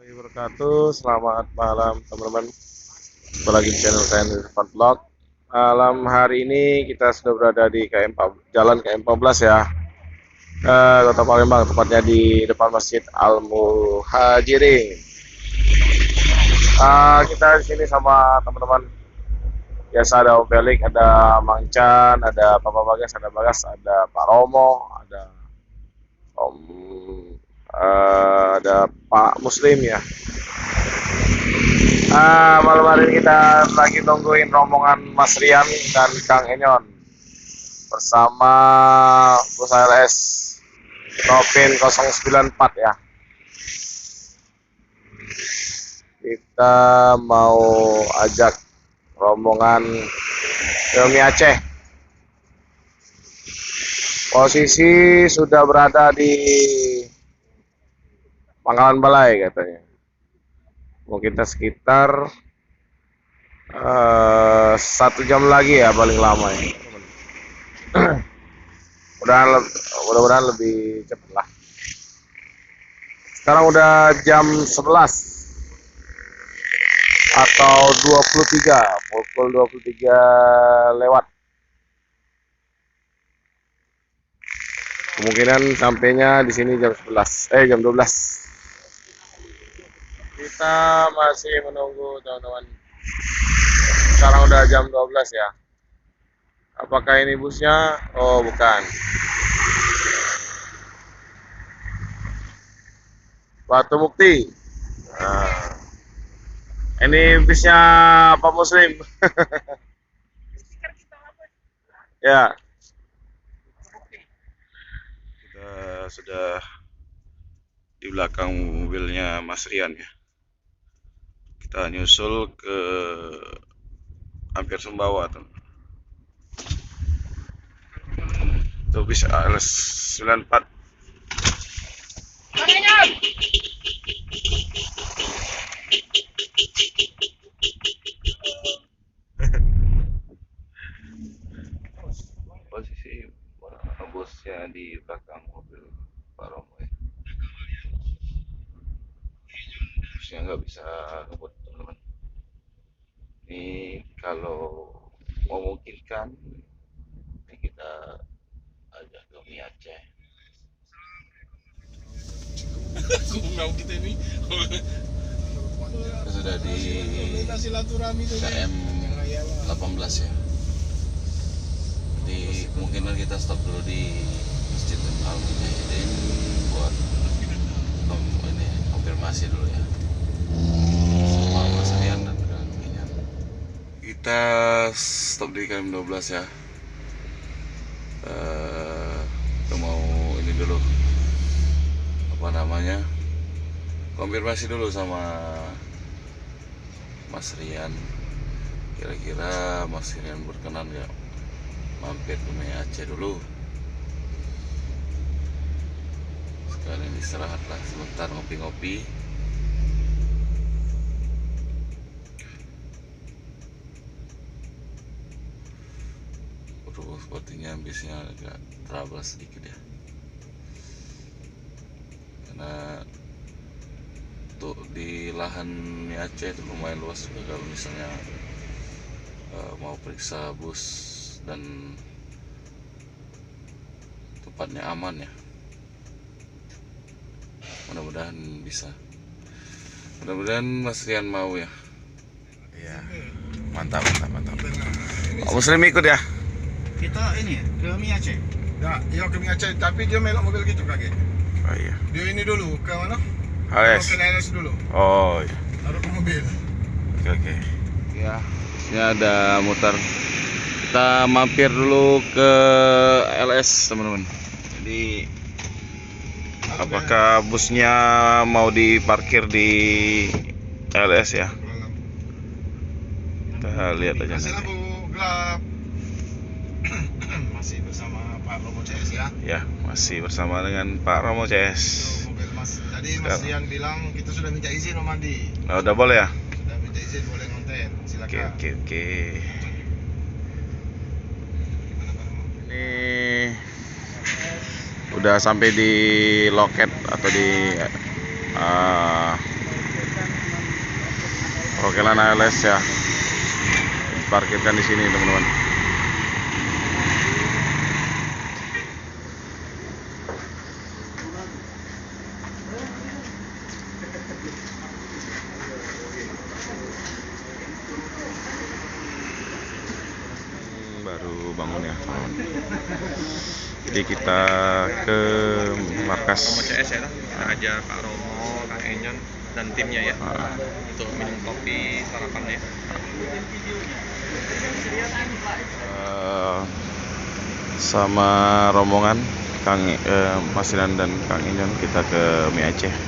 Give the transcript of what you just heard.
Wabarakatuh. Selamat malam teman-teman. Kembali lagi di channel KN Irfan Vlog. Malam hari ini kita sudah berada di Jalan KM14 ya. Kota Palembang, tepatnya di depan Masjid Al Muhajirin. Kita di sini sama teman-teman. Biasa ada Om Belik, ada Mang Chan, ada Papa Bagas, ada Bagas, ada Pak Romo, ada Om, ada Pak Muslim ya. Malam hari ini kita lagi nungguin rombongan Mas Rian dan Kang Enyon bersama bus ALS Ropin 094 ya. Kita mau ajak rombongan ke Mi Aceh. Posisi sudah berada di Pangkalan Balai katanya. Mungkin kita sekitar 1 jam lagi ya paling lama ya. Mudah-mudahan lebih cepat lah. Sekarang udah jam 11 atau 23, pukul 23 lewat. Kemungkinan sampainya di sini jam 12. Kita masih menunggu teman-teman. Sekarang udah jam 12 ya. Apakah ini busnya? Oh, bukan. Batu Mukti. Nah, ini bisnya Pak Muslim. Ya. Kita sudah di belakang mobilnya Mas Rian ya. Kita nyusul ke hampir Sumbawa tuh. Itu bis ALS 94. Posisi bosnya di belakang mobil Pak Romo ya. Bosnya nggak bisa ngebut teman-teman. Ini kalau memungkinkan ini kita ajak ke Mi Aceh. Kita ini sudah di KM 18 ya. Jadi kemungkinan kita stop dulu di Masjid Al Muhajirin buat ini konfirmasi dulu ya sama Mas Rian dan Kang Enyon. Kita stop di KM 12 ya. Kita mau ini dulu apa namanya, konfirmasi dulu sama Mas Rian, kira-kira Mas Rian berkenan nggak mampir ke Mi Aceh dulu. Sekalian istirahat lah sebentar, ngopi-ngopi. Terus sepertinya bisnya agak trouble sedikit ya, karena untuk di lahan Mi Aceh itu lumayan luas juga kalau misalnya mau periksa bus dan tempatnya aman ya. Mudah-mudahan bisa, mudah-mudahan Mas Rian mau ya. Iya, mantap. Pak Muslim ikut ya. Kita ini ke Mi Aceh. Ya ke Mi Aceh, tapi dia melok mobil gitu kaget. Oh iya. Dia ini dulu ke mana? ALS. Ke ALS dulu. Oh iya. Taruh ke mobil. Oke. Ya, ini ada muter. Kita mampir dulu ke LS teman-teman. Jadi apakah busnya mau diparkir di LS ya? Kita lihat aja Masih nanti. lampu gelap. Masih bersama Pak Romo CS ya. Ya, masih bersama dengan Pak Romo CS. Itu mobil Mas. Tadi Mas Rian bilang kita sudah minta izin Om Andi. Nah, udah boleh ya? Sudah minta izin boleh ngonten. Silakan. Oke. Ini udah sampai di loket atau di perwakilan ALS ya. Parkirkan di sini teman-teman. Baru bangun ya teman-teman. Jadi kita ke markas Romo CS ya, kita ajak Pak Romo, Kang Enyon dan timnya ya untuk minum kopi sarapannya. Sama rombongan Kang Mas Dinan dan Kang Enyon kita ke Mie Aceh.